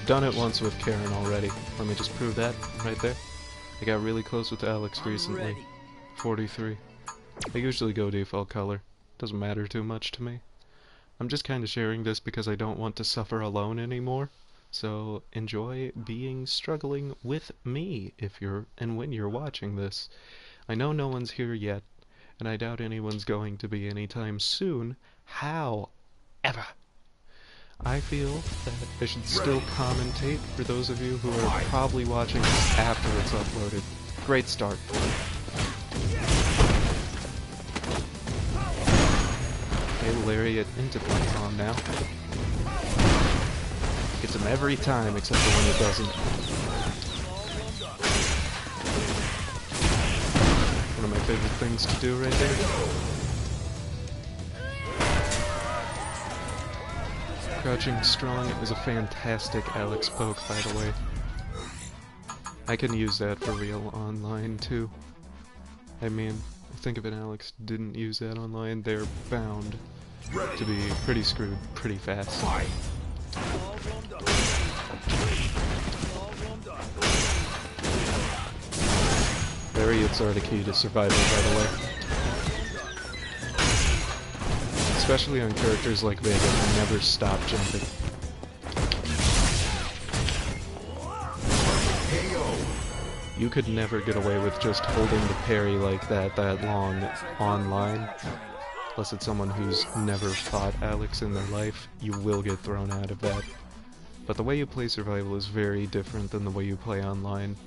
I've done it once with Karen already. Let me just prove that right there. I got really close with Alex recently. 43. I usually go default color. Doesn't matter too much to me. I'm just kind of sharing this because I don't want to suffer alone anymore. So enjoy struggling with me if you're and when you're watching this. I know no one's here yet, and I doubt anyone's going to be anytime soon. However, I feel that I should still commentate for those of you who are probably watching this after it's uploaded. Great start. Okay, lariat into Python now. Gets him every time except for when it doesn't. One of my favorite things to do right there. Crouching Strong is a fantastic Alex poke, by the way. I can use that for real online, too. I mean, think if an Alex didn't use that online, they're bound to be pretty screwed pretty fast. Lariats are the key to survival, by the way. Especially on characters like Vega who never stop jumping. You could never get away with just holding the parry like that long online. Unless it's someone who's never fought Alex in their life, you will get thrown out of that. But the way you play survival is very different than the way you play online.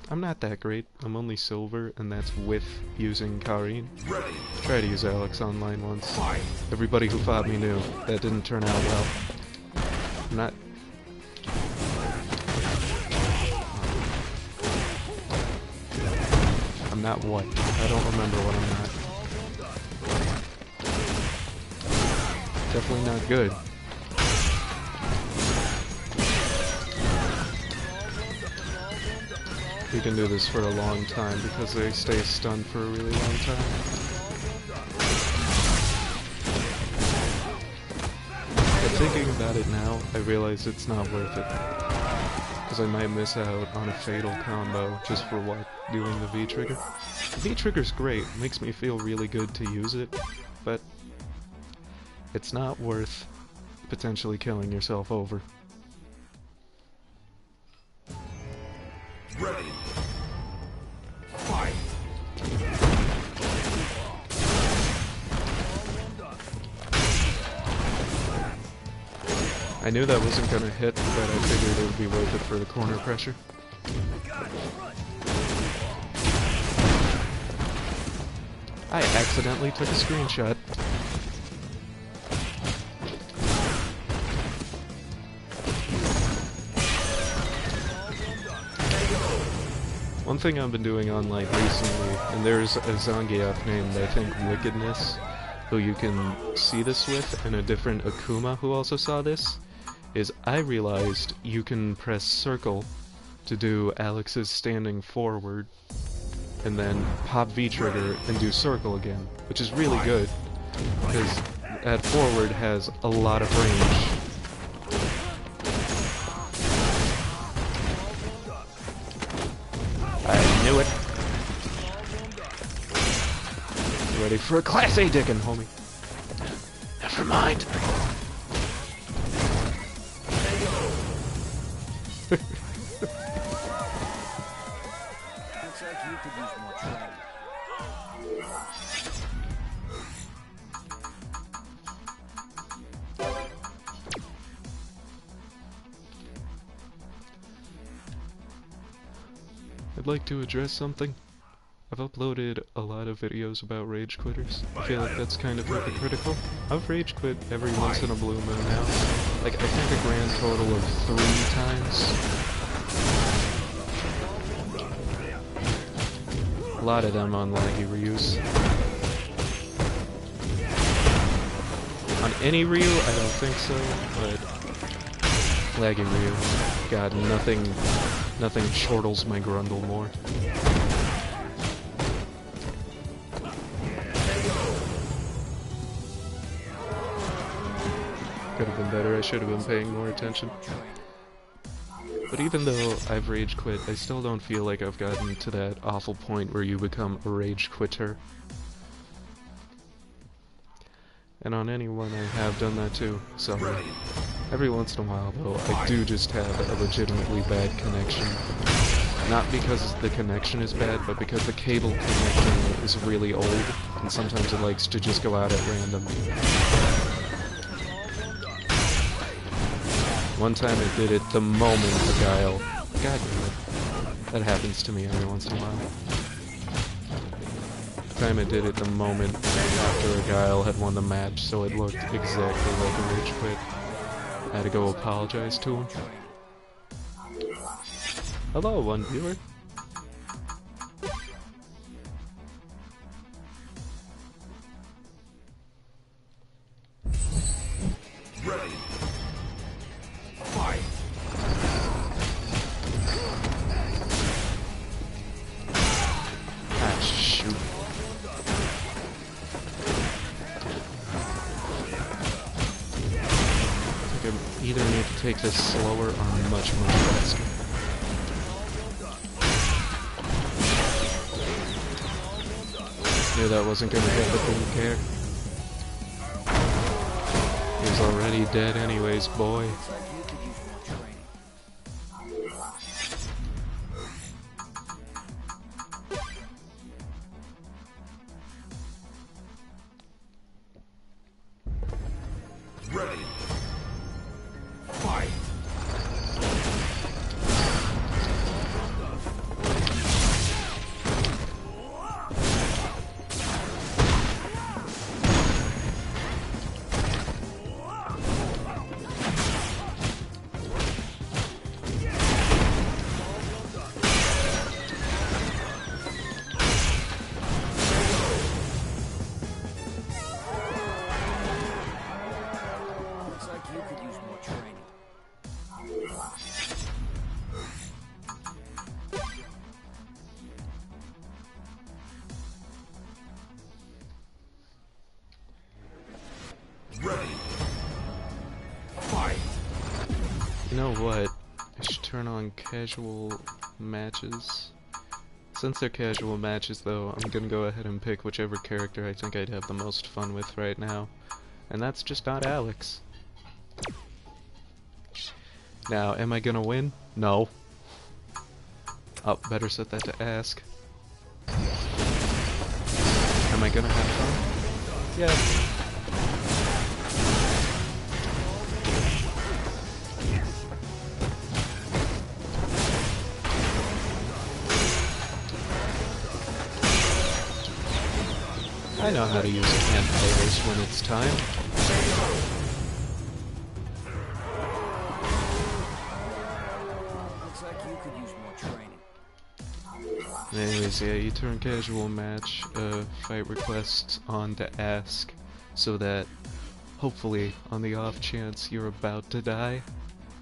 I'm not that great. I'm only silver, and that's with using Karin. Tried to use Alex online once. Everybody who fought me knew that didn't turn out well. I'm not... I'm not what? I don't remember what I'm not. Definitely not good. You can do this for a long time because they stay stunned for a really long time. But thinking about it now, I realize it's not worth it. Because I might miss out on a fatal combo just for doing the V-trigger. The V-trigger's great, makes me feel really good to use it, but it's not worth potentially killing yourself over. Ready. Fight. I knew that wasn't gonna hit, but I figured it would be worth it for the corner pressure. I accidentally took a screenshot. One thing I've been doing online recently, and there's a Zangief named, I think, Wickedness, who you can see this with, and a different Akuma who also saw this, is I realized you can press circle to do Alex's standing forward, and then pop V-trigger and do circle again, which is really good, because that forward has a lot of range. I knew it. Ready for a Class A dickin', homie. Never mind. Looks like you could use more training. I'd like to address something. I've uploaded a lot of videos about rage quitters. I feel like that's kind of hypocritical. I've rage quit every once in a blue moon now. Like, I think a grand total of 3 times. A lot of them on laggy Ryus. On any Ryu, I don't think so, but laggy Ryu. God, nothing chortles my grundle more. Could have been better, I should have been paying more attention. But even though I've rage quit, I still don't feel like I've gotten to that awful point where you become a rage quitter. And on anyone I have done that too, so every once in a while though, I do just have a legitimately bad connection. Not because the connection is bad, but because the cable connection is really old, and sometimes it likes to just go out at random. One time it did it the moment the Guile... God damn it. That happens to me every once in a while. The time it did it the moment after a Guile had won the match, so it looked exactly like a rage quit. I had to go apologize to him. Hello, one viewer. Ready. Fight. Ah, shoot. I think I either need to take this slower or much faster. Knew that wasn't gonna hit, but didn't care. He was already dead anyways, boy. Looks like you could use more training. Ready. Fight. Looks like you could use more training. Ready. Fight. You know what? I should turn on casual matches. Since they're casual matches though, I'm gonna go ahead and pick whichever character I think I'd have the most fun with right now. And that's just not Alex. Now, am I gonna win? No. Oh, better set that to ask. Am I gonna have fun? Yeah. I know how to use anti-ace when it's time. Looks like you could use more training. Anyways, yeah, you turn casual match, fight requests on to ask, so that hopefully on the off chance you're about to die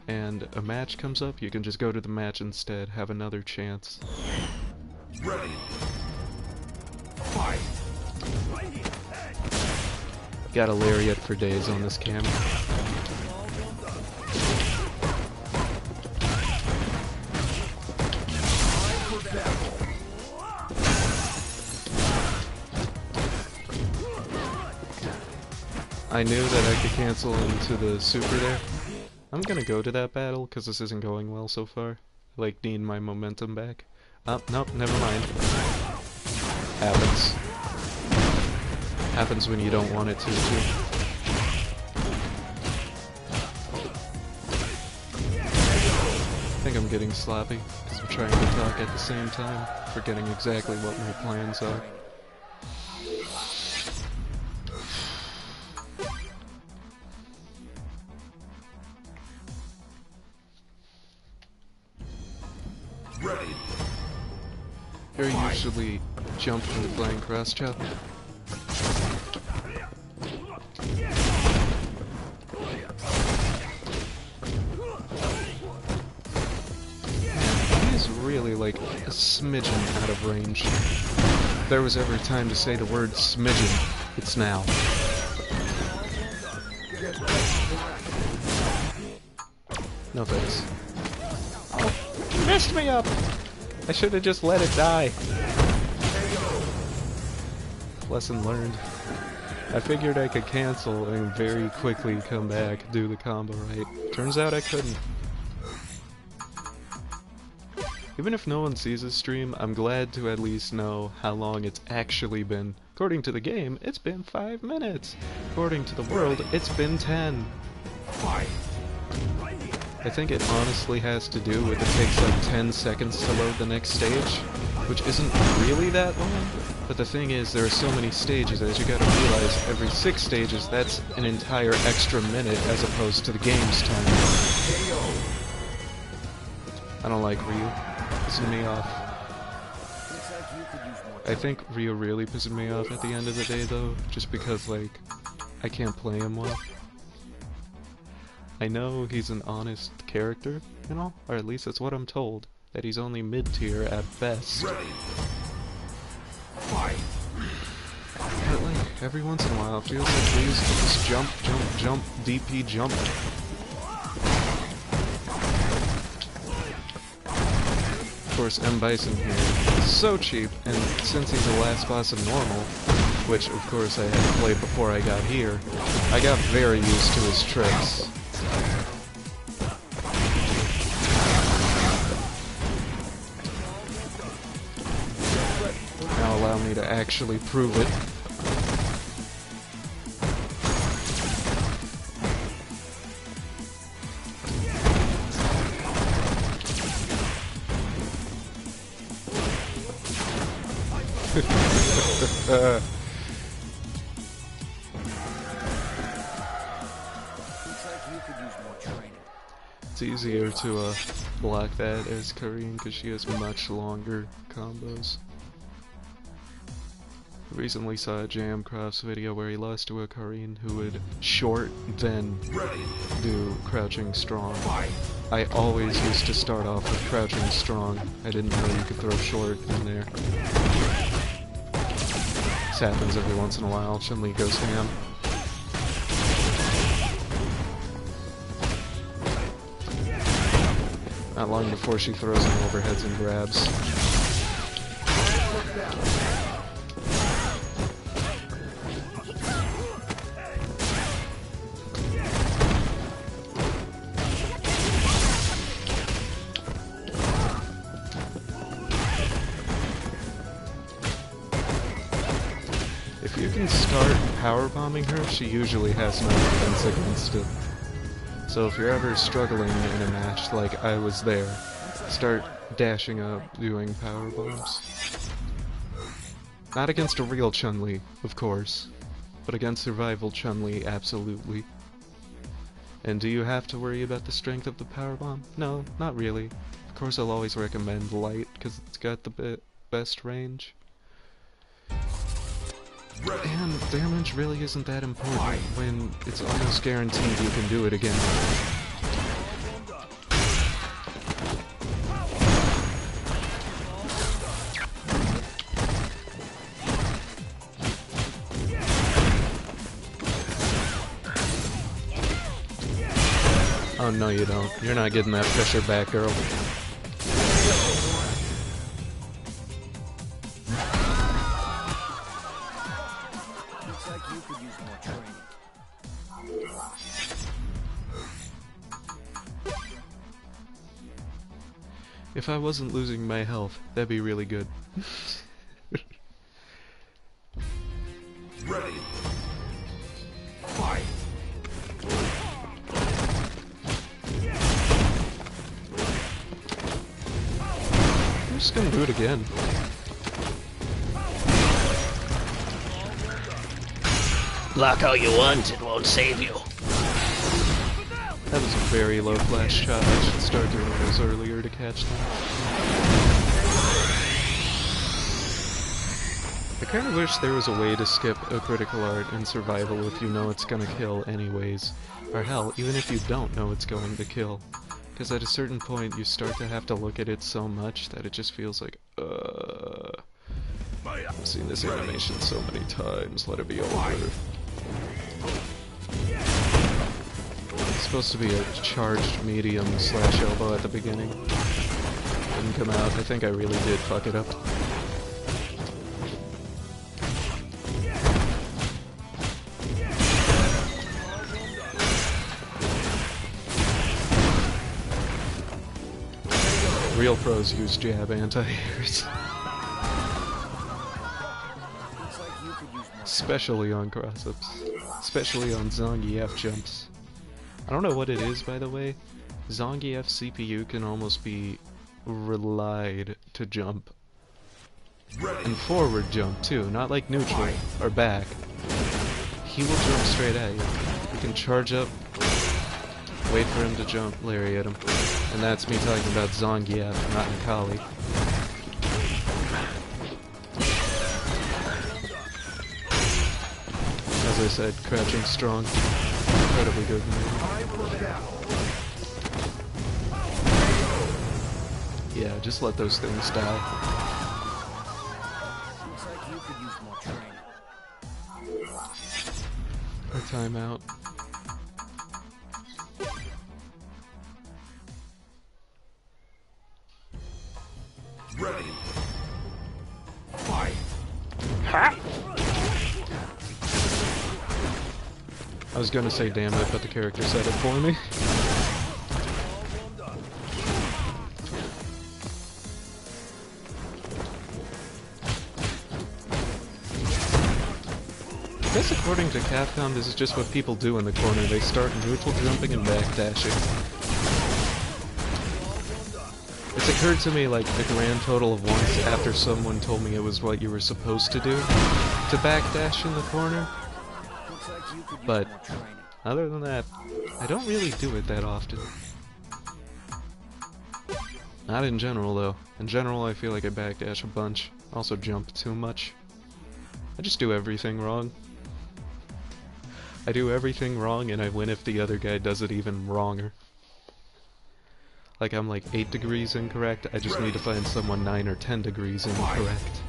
and a match comes up, you can just go to the match instead, have another chance. Ready. Fight. Got a lariat for days on this camera. I knew that I could cancel into the super there. I'm gonna go to that battle because this isn't going well so far. I like need my momentum back. Oh, nope, never mind. Happens. Happens when you don't want it to, too. I think I'm getting sloppy, because we're trying to talk at the same time, forgetting exactly what my plans are. Ready. You're usually jump into playing cross chop. He's really like a smidgen out of range. If there was ever time to say the word smidgen, it's now. No thanks. Messed me up! I should have just let it die. Lesson learned. I figured I could cancel and very quickly come back, do the combo right. Turns out I couldn't. Even if no one sees this stream, I'm glad to at least know how long it's actually been. According to the game, it's been 5 minutes. According to the world, it's been 10. I think it honestly has to do with it takes like 10 seconds to load the next stage, which isn't really that long. But the thing is, there are so many stages, as you gotta realize, every 6 stages, that's an entire extra minute as opposed to the game's time. I don't like Ryu. Pissing me off. I think Ryu really pisses me off at the end of the day though, just because like, I can't play him well. I know he's an honest character, you know, or at least that's what I'm told, that he's only mid-tier at best. Ready. But like, every once in a while it feels like Ryu's just jump, jump, jump, DP jump. Of course, M. Bison here is so cheap, and since he's the last boss of normal, which of course I had played before I got here, I got very used to his tricks. Now allow me to actually prove it. It's easier to block that as Karine because she has much longer combos. Recently saw a Jamcroft's video where he lost to a Karine who would short then do crouching strong. I always used to start off with crouching strong. I didn't know you could throw short in there. This happens every once in a while. Chun-Li goes ham. Not long before she throws him overheads and grabs. If you can start powerbombing her, she usually has no defense against it. So if you're ever struggling in a match like I was there, start dashing up doing power bombs. Not against a real Chun-Li, of course, but against survival Chun-Li, absolutely. And do you have to worry about the strength of the power bomb? No, not really. Of course I'll always recommend light, because it's got the best range. And damage really isn't that important when it's almost guaranteed you can do it again. Oh no you don't. You're not getting that pressure back, girl. If I wasn't losing my health, that'd be really good. Ready. Fight. I'm just gonna do it again. Block all you want, it won't save you. That was a very low flash shot. I should start doing those earlier to catch them. I kinda wish there was a way to skip a critical art in survival if you know it's gonna kill anyways. Or hell, even if you don't know it's going to kill. Because at a certain point you start to have to look at it so much that it just feels like, I've seen this animation so many times, let it be over. It's supposed to be a charged medium slash elbow at the beginning. didn't come out. I think I really did fuck it up. Real pros use jab anti-airs. Especially on cross-ups. Especially on Zangief jumps. I don't know what it is, by the way. Zangief CPU can almost be relied to jump. And forward jump, too. Not like neutral or back. He will jump straight at you. You can charge up, wait for him to jump, lariat him. And that's me talking about Zangief, not Nikali. As I said, crouching strong. Incredibly good move. Yeah, just let those things die. Looks like you could use more training. A timeout. Ready. Fight. I was gonna say damn it, but the character said it for me. I guess according to Capcom, this is just what people do in the corner. They start neutral jumping and backdashing. It's occurred to me like a grand total of once after someone told me it was what you were supposed to do, to backdash in the corner. Looks like you could use But more training. other than that, I don't really do it that often. Not in general, though. In general, I feel like I backdash a bunch. Also jump too much. I just do everything wrong. I do everything wrong and I win if the other guy does it even wronger. Like I'm like 8 degrees incorrect, I just need to find someone 9 or 10 degrees incorrect.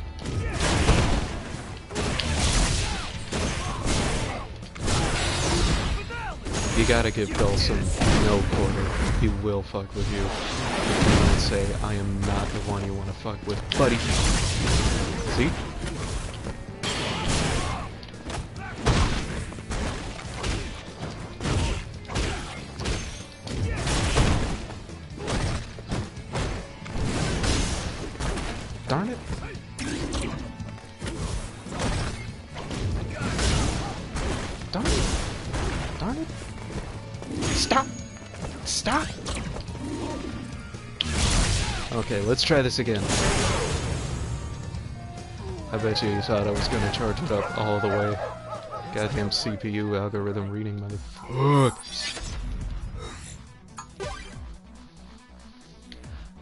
You gotta give Dulcim no quarter. He will fuck with you. You don't say, I am not the one you want to fuck with, buddy. See? Darn it. Darn it. Darn it. Stop. Stop. Okay, let's try this again. I bet you thought I was gonna charge it up all the way. Goddamn CPU algorithm reading motherfuckers.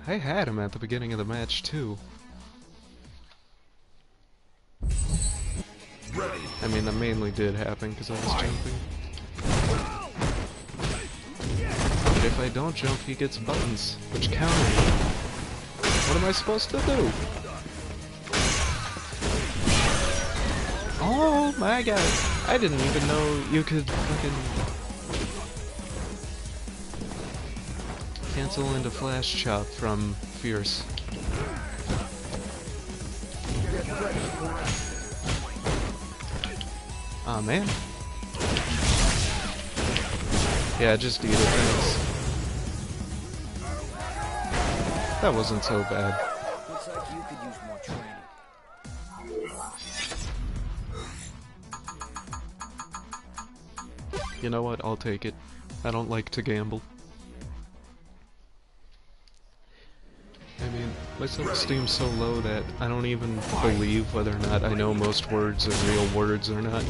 I had him at the beginning of the match too. I mean, that mainly did happen because I was jumping. But if I don't jump, he gets buttons, which counter me. What am I supposed to do? Oh my god! I didn't even know you could fucking cancel into Flash Chop from Fierce. Aw, man. Yeah, just eat it, thanks. That wasn't so bad. Looks like you could use more training. You know what? I'll take it. I don't like to gamble. I mean, my self-esteem's so low that I don't even believe whether or not I know most words are real words or not.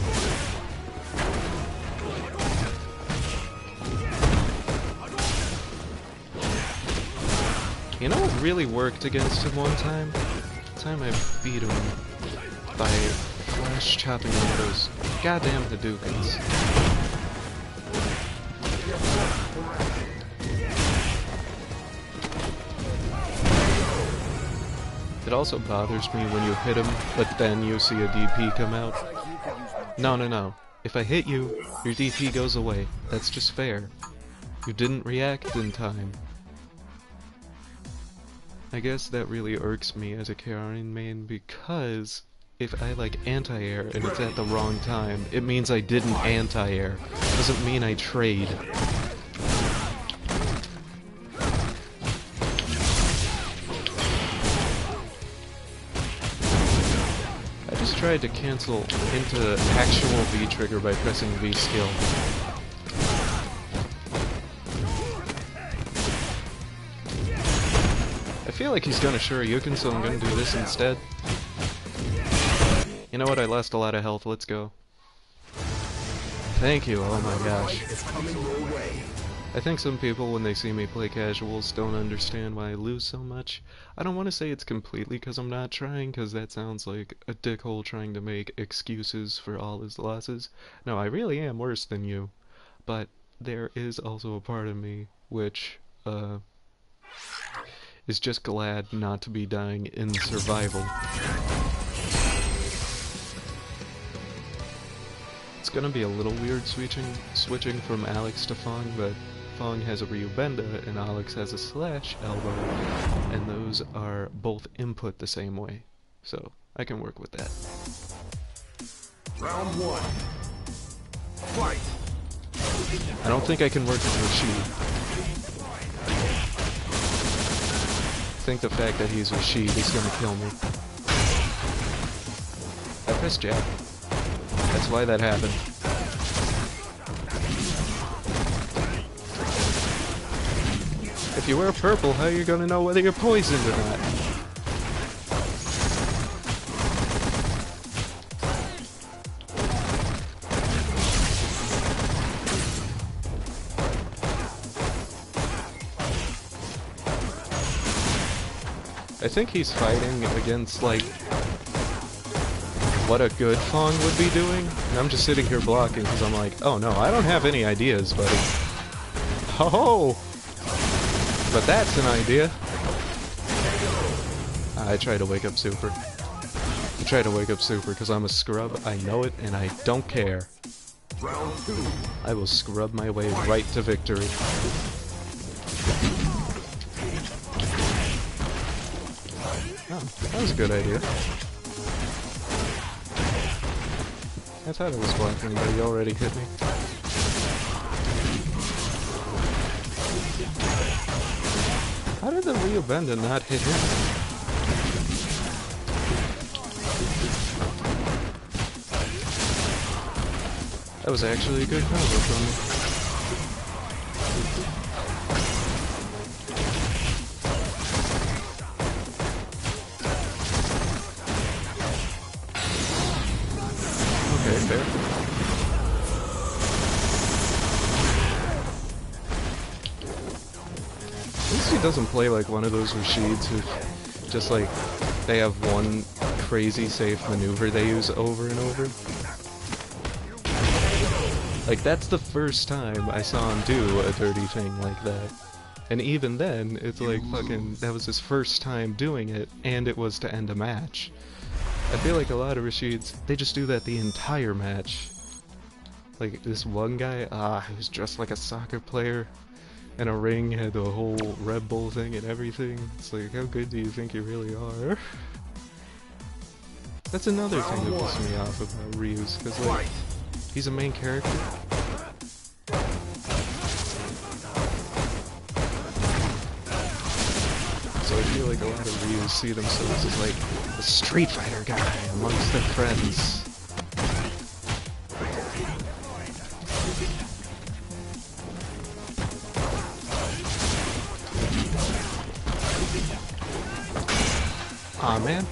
You know what really worked against him one time? The time I beat him by flash chopping one of those goddamn Hadoukens. It also bothers me when you hit him, but then you see a DP come out. Looks like you could use more No, no, no. If I hit you, your DP goes away. That's just fair. You didn't react in time. I guess that really irks me as a Karen main because if I like anti-air and it's at the wrong time, it means I didn't anti-air. Doesn't mean I trade. I just tried to cancel into actual V trigger by pressing V skill. I feel like he's gonna Shoryuken, so I'm gonna do this instead. You know what, I lost a lot of health, let's go. Thank you, oh my gosh. I think some people, when they see me play casuals, don't understand why I lose so much. I don't want to say it's completely because I'm not trying, because that sounds like a dickhole trying to make excuses for all his losses. No, I really am worse than you. But there is also a part of me which, is just glad not to be dying in survival. It's gonna be a little weird switching from Alex to Fong, but Fong has a Ryubenda and Alex has a slash elbow, and those are both input the same way, so I can work with that. Round one. Fight. I don't think I can work with Rashid. I think the fact that he's Rashid is gonna kill me. I pressed jab. That's why that happened. If you wear purple, how are you gonna know whether you're poisoned or not? I think he's fighting against, like, what a good Fong would be doing, and I'm just sitting here blocking because I'm like, oh no, I don't have any ideas, buddy. Oh! But that's an idea. I try to wake up Super. I try to wake up Super because I'm a scrub, I know it, and I don't care. Round two. I will scrub my way right to victory. Oh, that was a good idea. I thought it was blocking, but he already hit me. How did the Ryubenda not hit him? That was actually a good combo from me. Okay, fair. At least he doesn't play like one of those Rashids who just like, they have one crazy safe maneuver they use over and over. Like, that's the first time I saw him do a dirty thing like that. And even then, it's like fucking, that was his first time doing it, and it was to end a match. I feel like a lot of Rashids, they just do that the entire match. Like, this one guy, he was dressed like a soccer player, and a ring, had the whole Red Bull thing and everything. It's like, how good do you think you really are? That's another thing that pisses me off about Ryu's, because like, he's a main character. So I feel like a lot of Ryus see themselves as like the Street Fighter guy amongst their friends. Aw, man.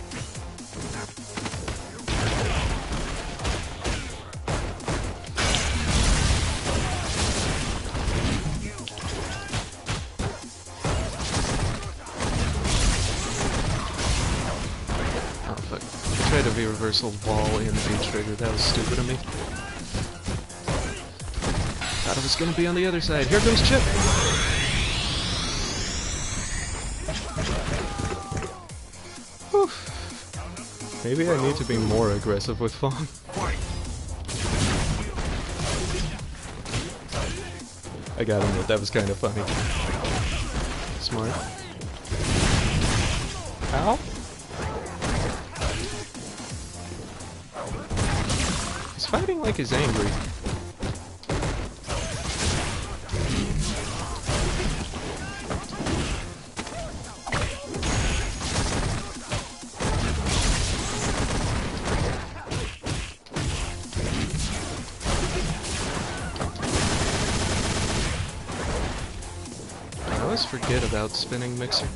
Tried a V-reversal wall in V-trigger, that was stupid of me. Thought it was gonna be on the other side. Here comes Chip! Whew. Maybe I need to be more aggressive with Fong. I got him, but that was kind of funny. Smart. Ow! He's fighting like he's angry. I always forget about spinning mixer.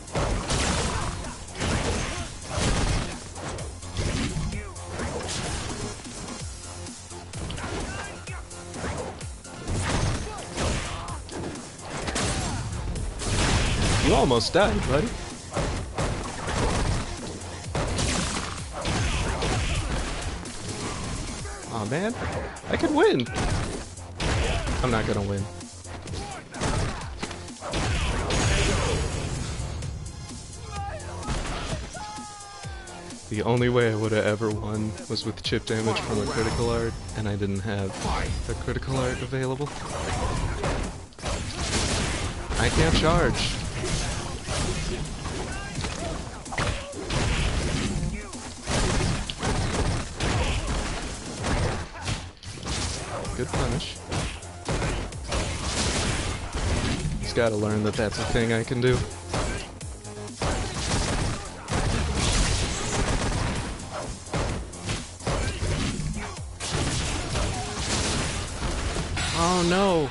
You almost died, buddy. Aw, man. I could win. I'm not gonna win. The only way I would have ever won was with chip damage from a critical art, and I didn't have a critical art available. I can't charge. Good punish. He's gotta learn that that's a thing I can do. Oh no!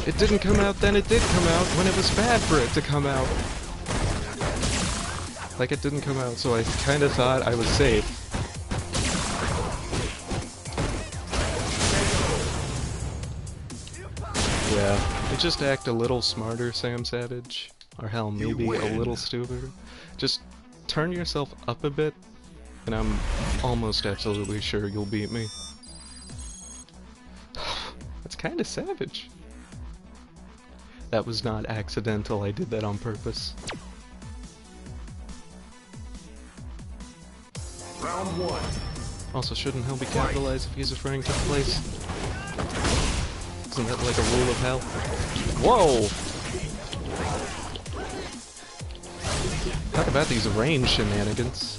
It didn't come out, then it did come out when it was bad for it to come out. Like it didn't come out, so I kinda thought I was safe. Yeah, you just act a little smarter, Sam Savage. Or hell, maybe a little stupider. Just turn yourself up a bit, and I'm almost absolutely sure you'll beat me. That's kinda savage. That was not accidental, I did that on purpose. Round 1. Also, shouldn't hell be capitalized if he's referring to the place? Isn't that like a rule of hell? Whoa! Talk about these range shenanigans.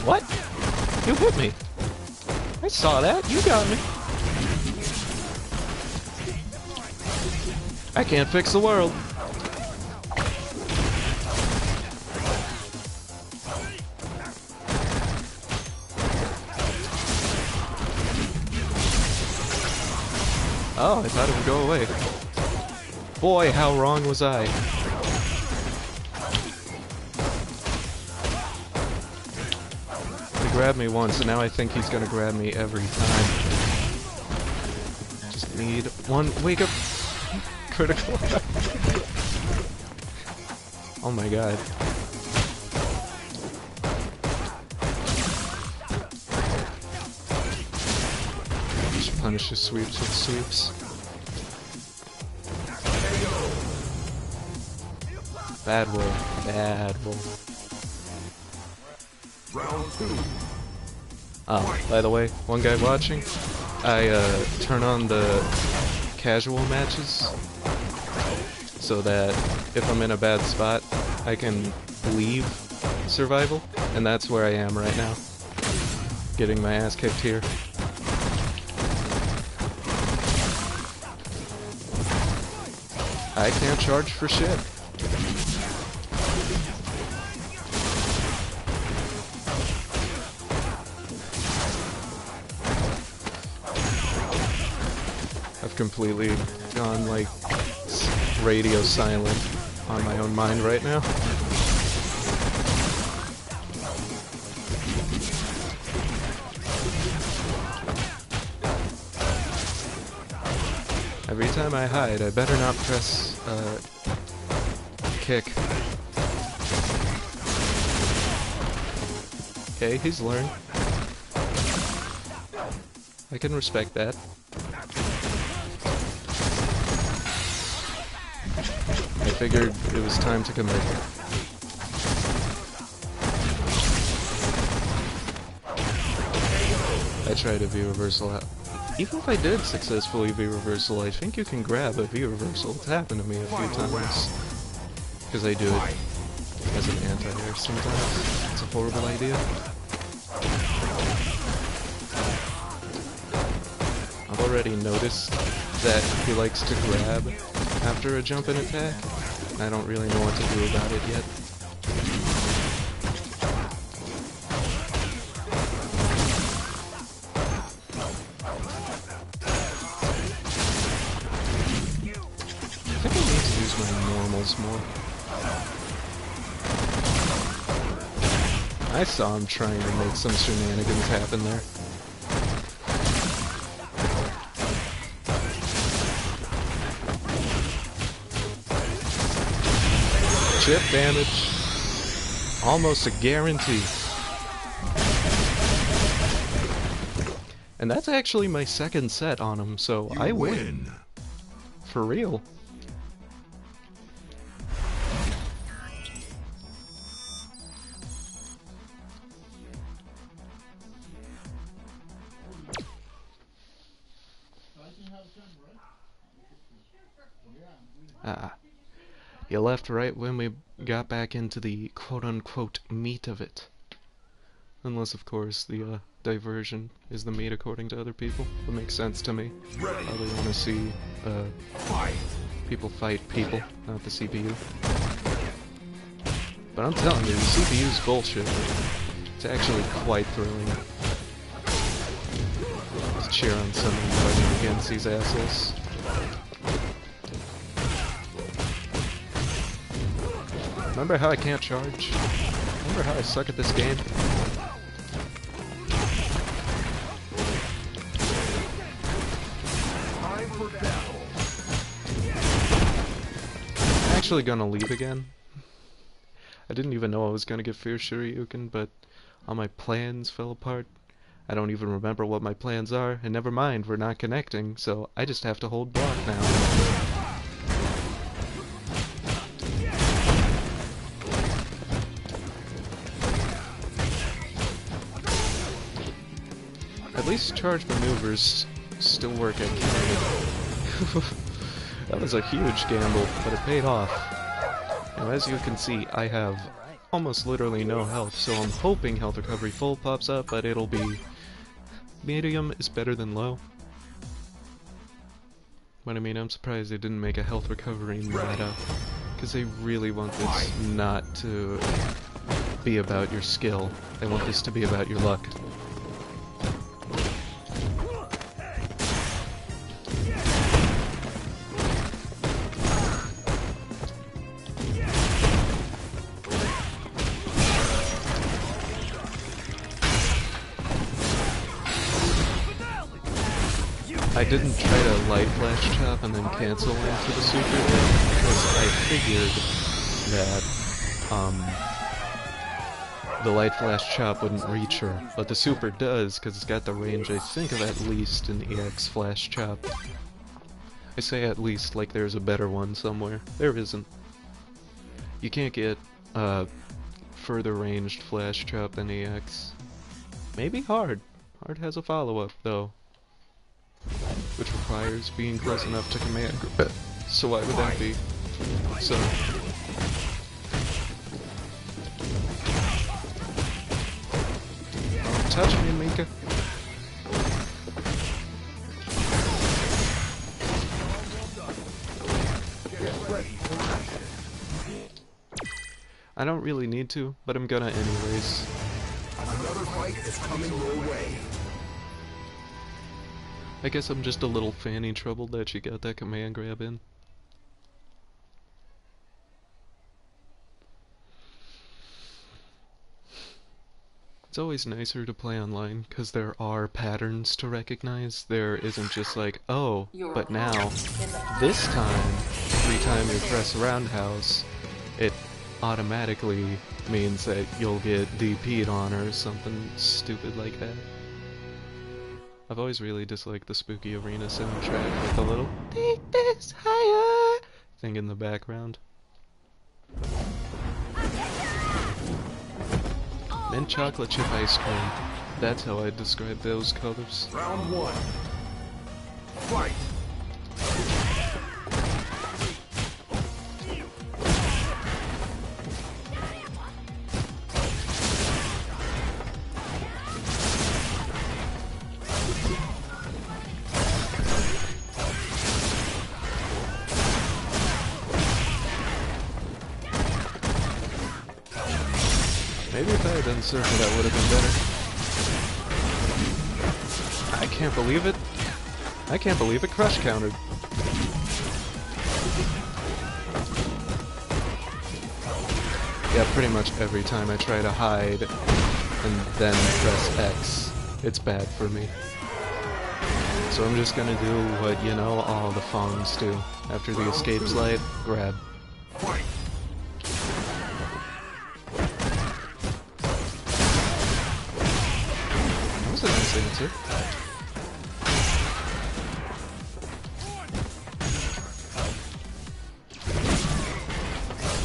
What? You hit me! I saw that, you got me! I can't fix the world! Oh, I thought it would go away. Boy, how wrong was I? He grabbed me once, and now I think he's gonna grab me every time. Just need one wake up critical. Oh my god. Punish his sweeps with sweeps. Bad roll. Bad roll. Round 2. Oh, by the way, one guy watching, I turn on the casual matches so that if I'm in a bad spot, I can leave survival, and that's where I am right now. Getting my ass kicked here. I can't charge for shit. I've completely gone like radio silent on my own mind right now. Every time I hide, I better not press kick. Okay, he's learned. I can respect that. I figured it was time to commit. I tried a V-reversal out. Even if I did successfully V-reversal, I think you can grab a V-reversal. It's happened to me a few times. because I do it as an anti-air sometimes. It's a horrible idea. I've already noticed that he likes to grab after a jump and attack. I don't really know what to do about it yet. I think I need to use my normals more. I saw him trying to make some shenanigans happen there. Chip damage. Almost a guarantee. And that's actually my second set on him, so I win. For real. You left right when we got back into the quote-unquote meat of it. Unless, of course, the diversion is the meat according to other people. That makes sense to me. Probably want to see people fight people, not the CPU. But I'm telling you, the CPU's bullshit. It's actually quite thrilling. Let's cheer on someone fighting against these assholes. Remember how I can't charge? Remember how I suck at this game? I'm actually gonna leave again. I didn't even know I was gonna get Fierce Shoryuken, but all my plans fell apart. I don't even remember what my plans are, and never mind, we're not connecting, so I just have to hold block now. At least charge maneuvers still work at Canada. That was a huge gamble, but it paid off. Now as you can see, I have almost literally no health, so I'm hoping health recovery full pops up, but it'll be... medium is better than low. But I mean, I'm surprised they didn't make a health recovery meta, because they really want this not to be about your skill. They want this to be about your luck. I didn't try to light flash chop and then cancel into the super because I figured that the light flash chop wouldn't reach her, but the super does because it's got the range I think of at least an EX flash chop. I say at least like there's a better one somewhere. There isn't. You can't get further ranged flash chop than EX. Maybe hard. Hard has a follow-up though, which requires being close enough to command. So why would that be? So don't touch me, Mika. I don't really need to, but I'm gonna anyways. Another fight is coming your way. I guess I'm just a little fanny troubled that she got that command grab in. It's always nicer to play online, because there are patterns to recognize. There isn't just like, oh, but now, this time, every time you press roundhouse, it automatically means that you'll get DP'd on or something stupid like that. I've always really disliked the Spooky Arena soundtrack with the little "Take this higher" thing in the background. Mint chocolate chip ice cream. That's how I describe those colors. Round one. Fight. Maybe if I had done circle, that would have been better. I can't believe it. I can't believe it crush countered. Yeah, pretty much every time I try to hide and then press X, it's bad for me. So I'm just gonna do what, you know, all the Fongs do. After the escape slide, grab. Fight! That was a nice answer.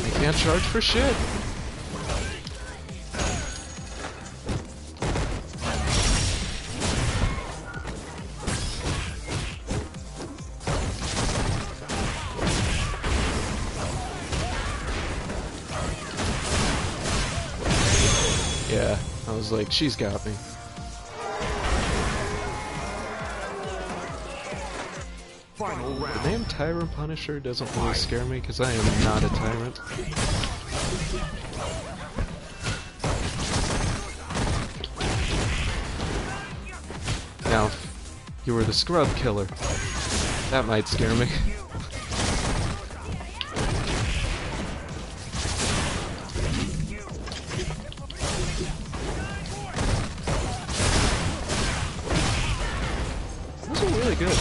I can't charge for shit. Yeah, I was like, she's got me. Final The round. name Tyrant Punisher doesn't really scare me because I am not a tyrant. Now, if you were the scrub killer, that might scare me. Those are really good.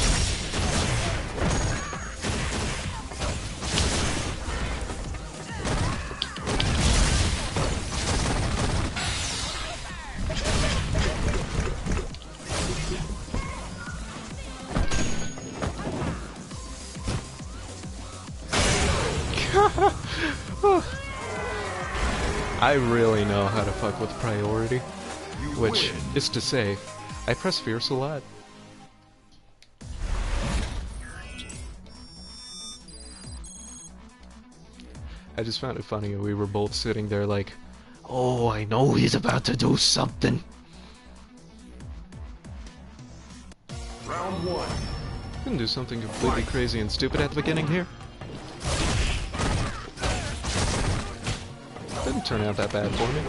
I really know how to fuck with priority, which is to say, I press fierce a lot. I just found it funny, we were both sitting there like, oh, I know he's about to do something. Round one. Didn't do something completely crazy and stupid at the beginning here. Didn't turn out that bad for me.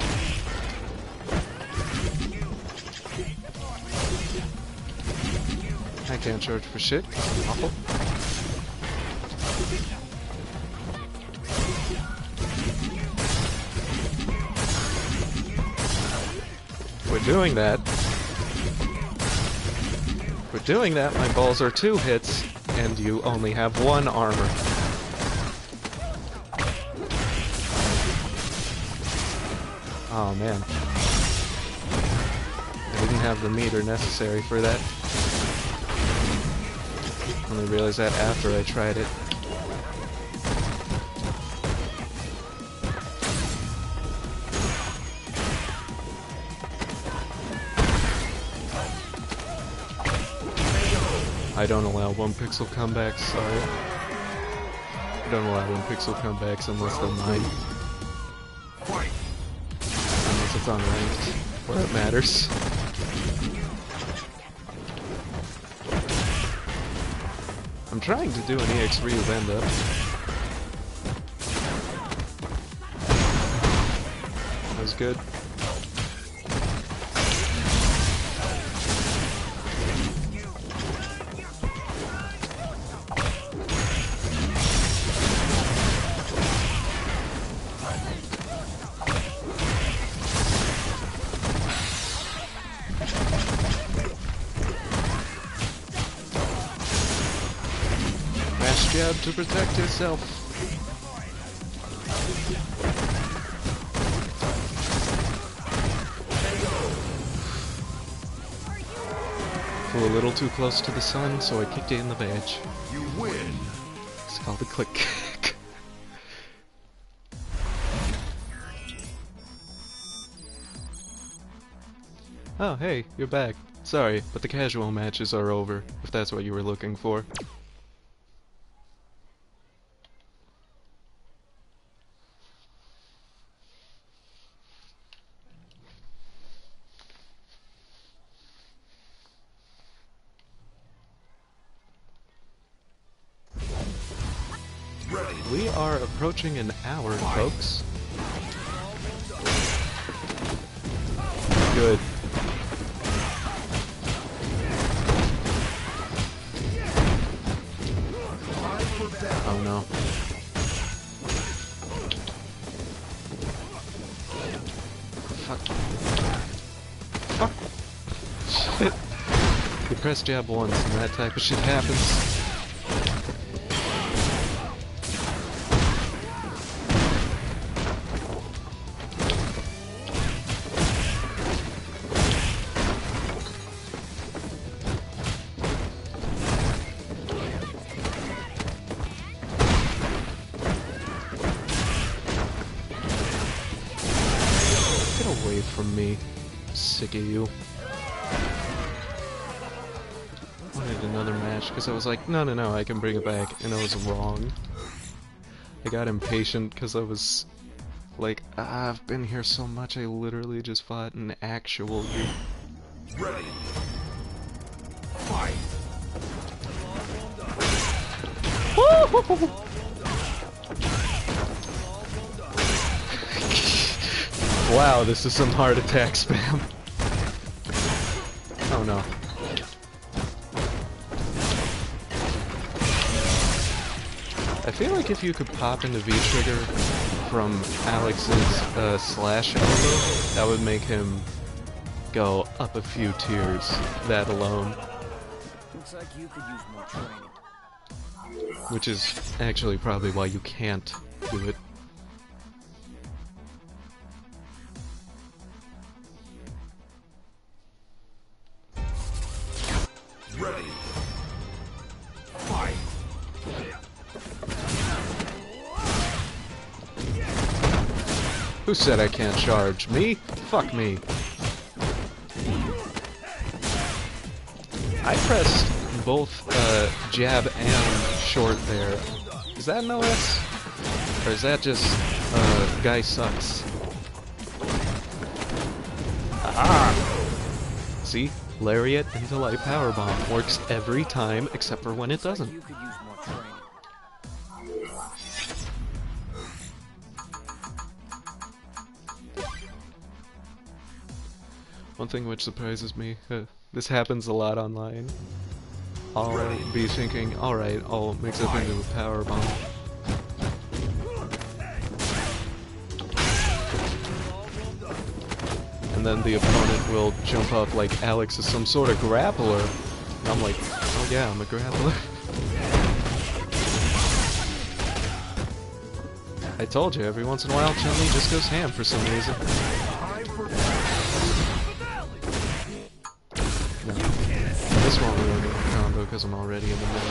I can't charge for shit, 'cause I'm awful. We're doing that. We're doing that, my balls are 2 hits, and you only have 1 armor. Oh man. I didn't have the meter necessary for that. Only realized that after I tried it. I don't allow 1 pixel comebacks, sorry. I don't allow 1 pixel comebacks unless they're mine. Fight! Unless it's on ranked, where it matters. I'm trying to do an EX Ryu bend up. That was good. Mash jab to protect yourself. Flew a little too close to the sun, so I kicked it in the badge. You win! It's called a click kick. Oh, hey, you're back. Sorry, but the casual matches are over, if that's what you were looking for. Ready! We are approaching an hour, folks. good. Oh no. Fuck. Fuck. Shit. You press jab once and that type of shit happens. Away from me. Sick of you. Wanted another match because I was like, no, I can bring it back, and I was wrong. I got impatient because I was like, I've been here so much, I literally just fought an actual you. Ready. Fight. Wow, this is some heart attack spam. Oh no. I feel like if you could pop into V-Trigger from Alex's slash elbow, that would make him go up a few tiers, that alone. Looks like you could use more training. Which is actually probably why you can't do it. Ready. Fight. Who said I can't charge? Me? Fuck me. I pressed both jab and short there. Is that an OS? Or is that just guy sucks? Aha! See? Lariat into light powerbomb works every time except for when it doesn't. You could use more training. One thing which surprises me, this happens a lot online. I'll be thinking, alright, I'll mix it into a powerbomb. And then the opponent will jump up like Alex is some sort of grappler. And I'm like, oh yeah, I'm a grappler. I told you, every once in a while Chun-Li just goes ham for some reason. No. This won't ruin the combo because I'm already in the middle.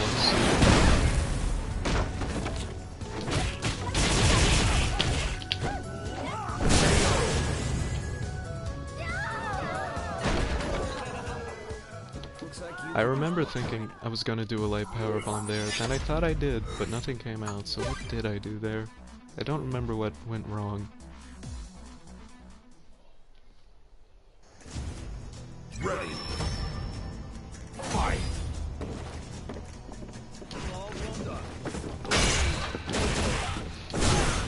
I remember thinking I was gonna do a light power bomb there, then I thought I did, but nothing came out, so what did I do there? I don't remember what went wrong. Ready. Fight.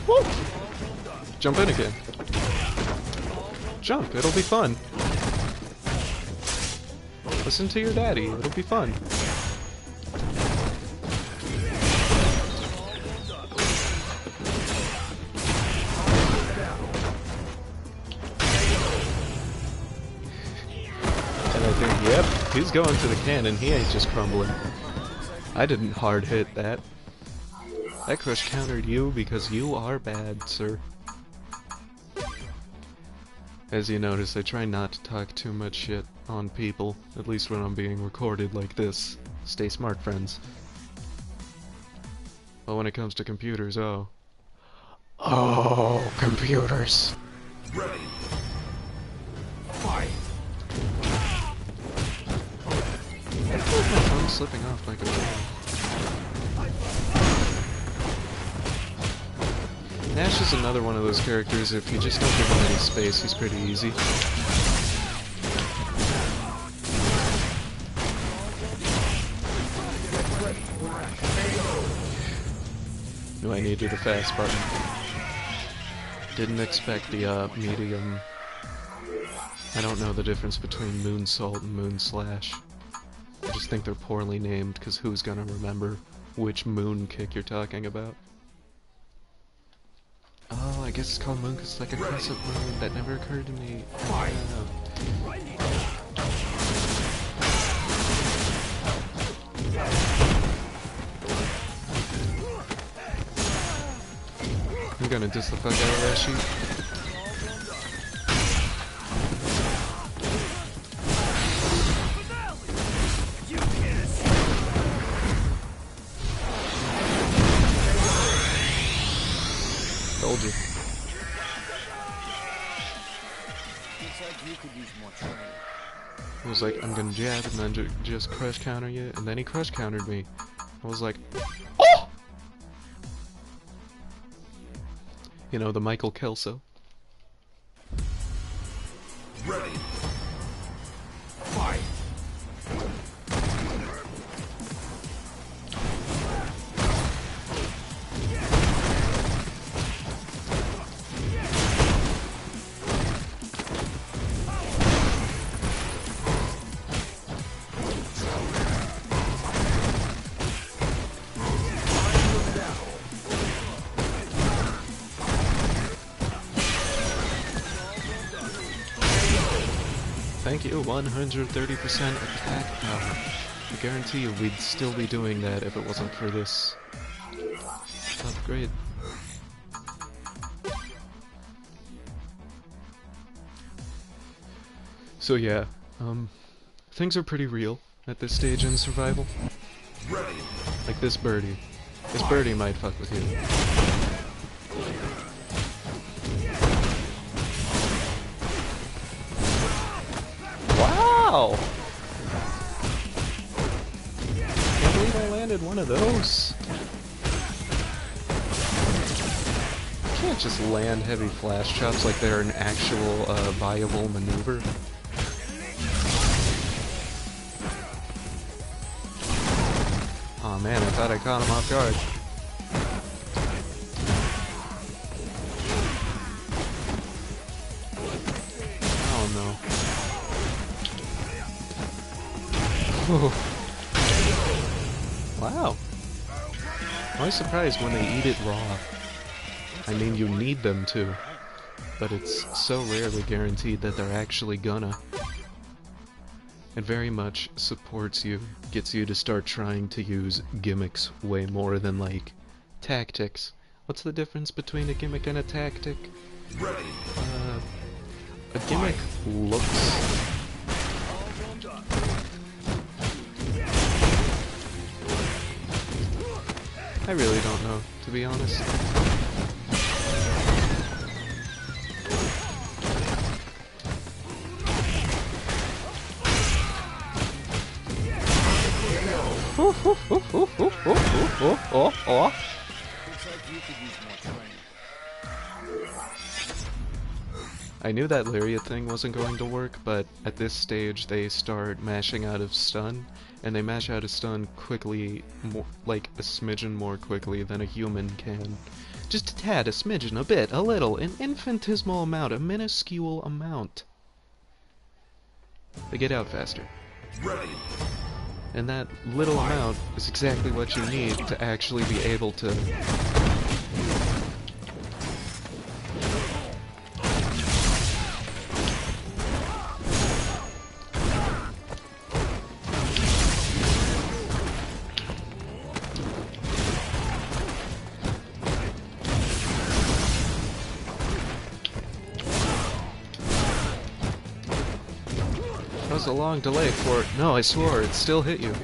Woo! Jump in again. Jump, it'll be fun. Listen to your daddy, it'll be fun. And I think, yep, he's going to the cannon, he ain't just crumbling. I didn't hard hit that. That crush countered you because you are bad, sir. As you notice, I try not to talk too much shit on people, at least when I'm being recorded like this. Stay smart, friends. But when it comes to computers, oh. Oh, computers. Ready. Fight. I feel like my phone's slipping off like a ball. Nash is another one of those characters, if you just don't give him any space, he's pretty easy. Knew I needed a fast button. Didn't expect the medium I don't know the difference between Moonsault and Moonslash. I just think they're poorly named, because who's gonna remember which moon kick you're talking about? Oh, I guess it's called moon because it's like a crescent moon. That never occurred to me. I don't know. I'm gonna diss the fuck out of that sheep. Told you. Looks like you could use more training. I was like, I'm gonna jab and then just crush counter you, and then he crush countered me. I was like, oh! You know, the Michael Kelso. Ready. Fight. Thank you, 130% attack power. I guarantee you we'd still be doing that if it wasn't for this upgrade. So yeah, things are pretty real at this stage in survival. Ready. Like this birdie. This birdie might fuck with you. Wow! Can't believe I landed one of those. You can't just land heavy flash chops like they're an actual viable maneuver. Oh man, I thought I caught him off guard. Oh no. Wow. I'm always surprised when they eat it raw. I mean, you need them to, but it's so rarely guaranteed that they're actually gonna. It very much supports you, gets you to start trying to use gimmicks way more than, like, tactics. What's the difference between a gimmick and a tactic? Ready. A gimmick looks... I really don't know, to be honest. I knew that Lariat thing wasn't going to work, but at this stage they start mashing out of stun, and they mash out of stun quickly, like a smidgen more quickly than a human can. Just a tad, a smidgen, a bit, a little, an infinitesimal amount, a minuscule amount. They get out faster. Ready. And that little amount is exactly what you need to actually be able to... That was a long delay for it. No, I swore, it still hit you.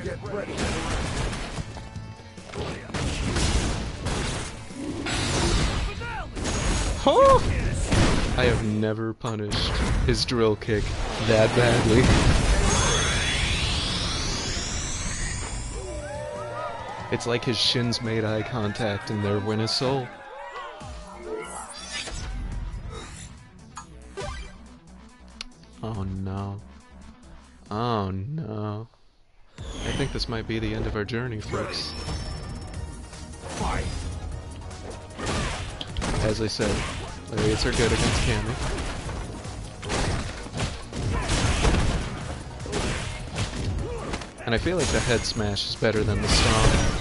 Oh! I have never punished his drill kick that badly. It's like his shins made eye contact and there went his soul. Oh no. Oh no. I think this might be the end of our journey, folks. As I said, Lariats are good against Cammy. And I feel like the head smash is better than the stomp.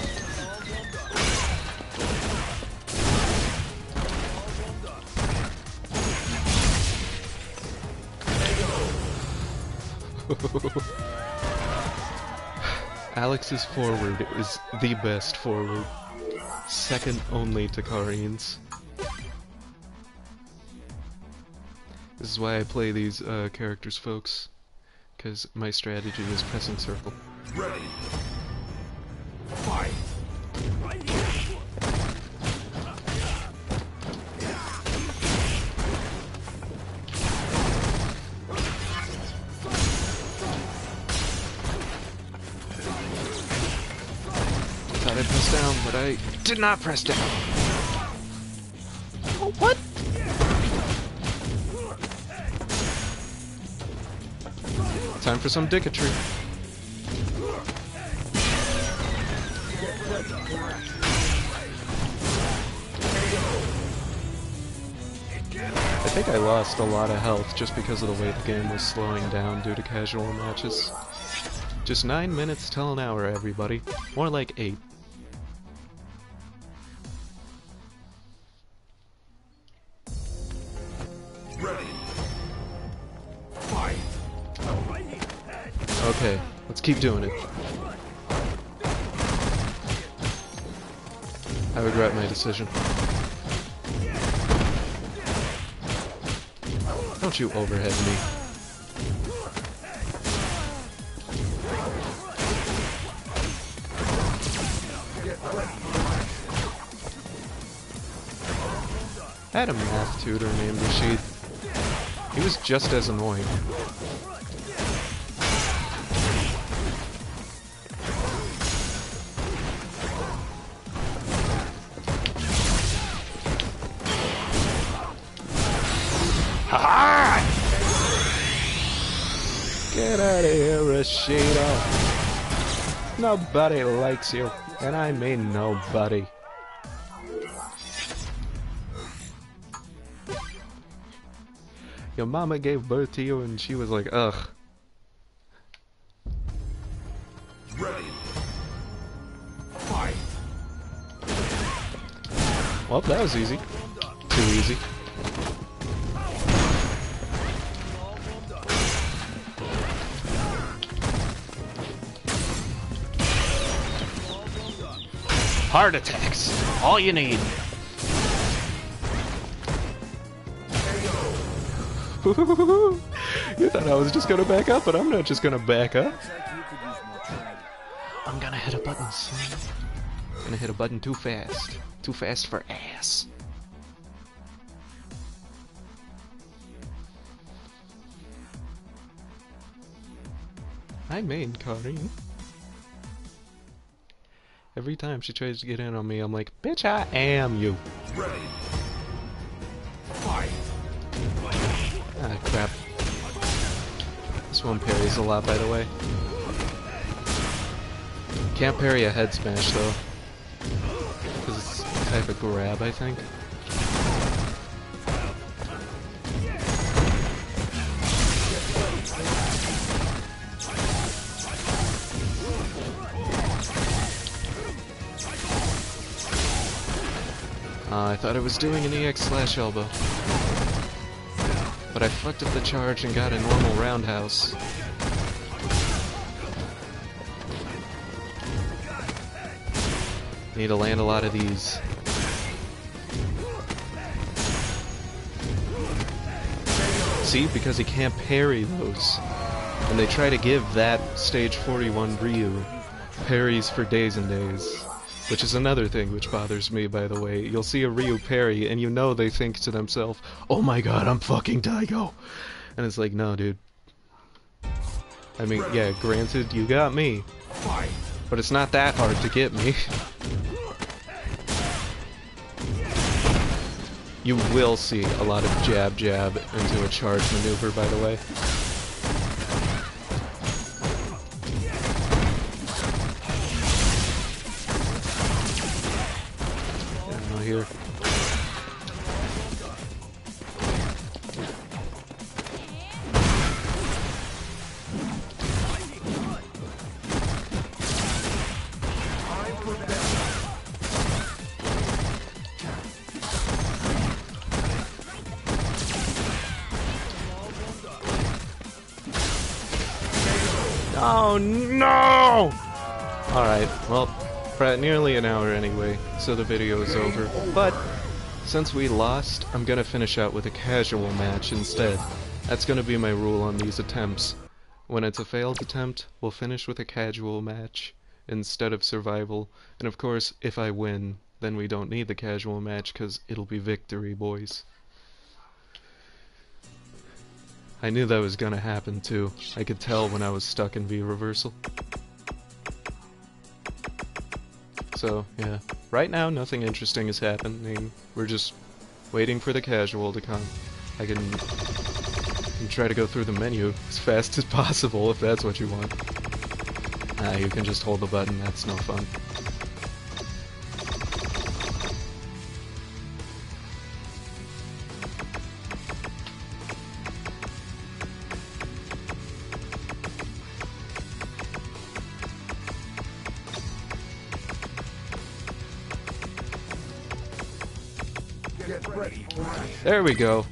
Alex's forward is the best forward, second only to Karin's. This is why I play these characters, folks, because my strategy is pressing circle. Ready. Fight. Thought I pressed down, but I did not press down. Oh, what? Time for some dicketry. I think I lost a lot of health just because of the way the game was slowing down due to casual matches. Just 9 minutes till an hour, everybody. More like 8. Ready. Fight. Okay, let's keep doing it. I regret my decision. Don't you overhead me. I had a math tutor named Rashid. He was just as annoying. Get out of here, Rashido. Nobody likes you, and I mean nobody. Your mama gave birth to you and she was like, ugh. Ready. Fight. Well, that was easy. Too easy. Heart attacks. All you need. You thought I was just gonna back up, but I'm not just gonna back up. Looks like you could use more training. I'm gonna hit a button soon. Gonna hit a button too fast. Too fast for ass. I main Karin. Every time she tries to get in on me, I'm like, bitch, I am you. Ready. Fight. Ah, crap. This one parries a lot, by the way. Can't parry a head smash, though. Because it's a type of grab, I think. I thought I was doing an EX/elbow. But I fucked up the charge and got a normal roundhouse. Need to land a lot of these. See? Because he can't parry those. And they try to give that stage 41 Ryu parries for days and days. Which is another thing which bothers me, by the way. You'll see a Ryu parry, and you know they think to themselves, oh my god, I'm fucking Daigo! And it's like, no, dude. I mean, yeah, granted, you got me. But it's not that hard to get me. You will see a lot of jab into a charge maneuver, by the way. Here. Oh no! Alright, well, we're at nearly an hour anyway, so the video is over. But, since we lost, I'm gonna finish out with a casual match instead. That's gonna be my rule on these attempts. When it's a failed attempt, we'll finish with a casual match instead of survival. And of course, if I win, then we don't need the casual match, because it'll be victory, boys. I knew that was gonna happen too. I could tell when I was stuck in V reversal. So, yeah. Right now, nothing interesting is happening. We're just waiting for the casual to come. I can try to go through the menu as fast as possible if that's what you want. You can just hold the button, that's no fun. Get ready. There we go.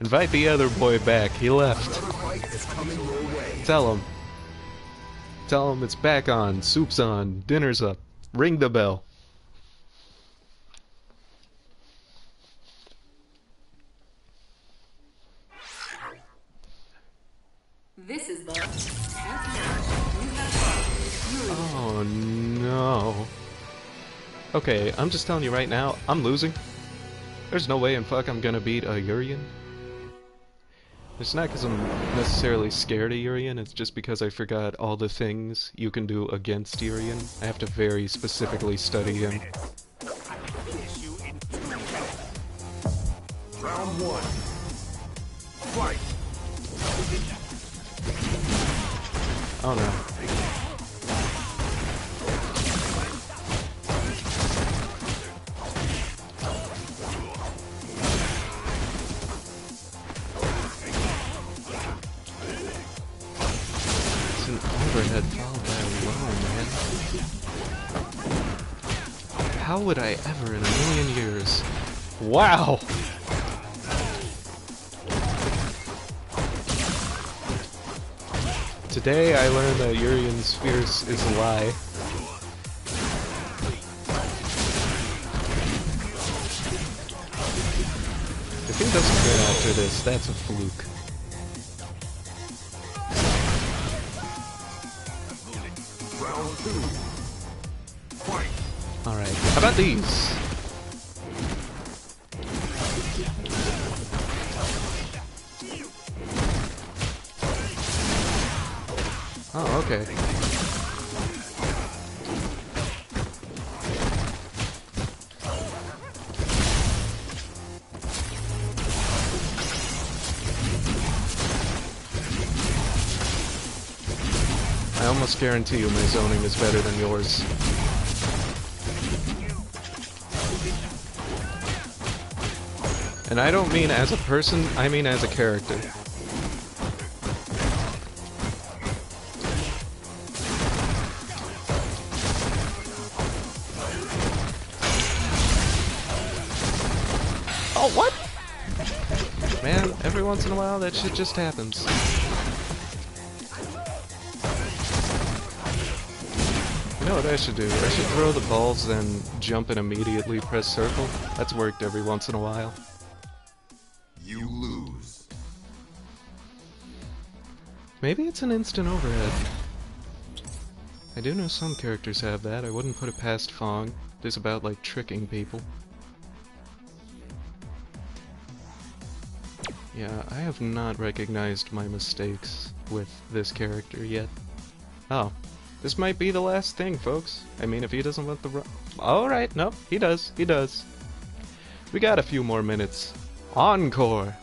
Invite the other boy back. He left. Fight is coming your way. Tell him. Tell him it's back on. Soup's on. Dinner's up. Ring the bell. This is the 10th match. You have Oh no. Okay, I'm just telling you right now, I'm losing. There's no way in fuck I'm gonna beat a Urian. It's not because I'm necessarily scared of Urian, it's just because I forgot all the things you can do against Urian. I have to very specifically study him. Round one. Fight. Oh no. It's an overhead followed by a low, man. How would I ever in a million years? Wow! Today I learned that Urian's Fierce is a lie. If he doesn't win after this, that's a fluke. Round two. Fight. Alright, how about these? Oh, okay. I almost guarantee you my zoning is better than yours. And I don't mean as a person, I mean as a character. Oh, what? Man, every once in a while that shit just happens. You know what I should do? I should throw the balls, then jump and immediately press circle. That's worked every once in a while. You lose. Maybe it's an instant overhead. I do know some characters have that. I wouldn't put it past Fong. It's about, like, tricking people. Yeah, I have not recognized my mistakes with this character yet. Oh. This might be the last thing, folks. I mean, if he doesn't let the Alright, no, he does. He does. We got a few more minutes. Encore!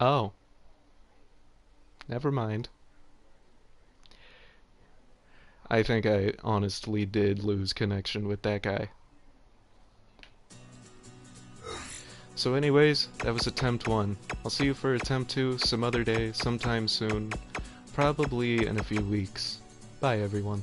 Oh. Never mind. I think I honestly did lose connection with that guy. So anyways, that was attempt 1. I'll see you for attempt 2 some other day, sometime soon. Probably in a few weeks. Bye everyone.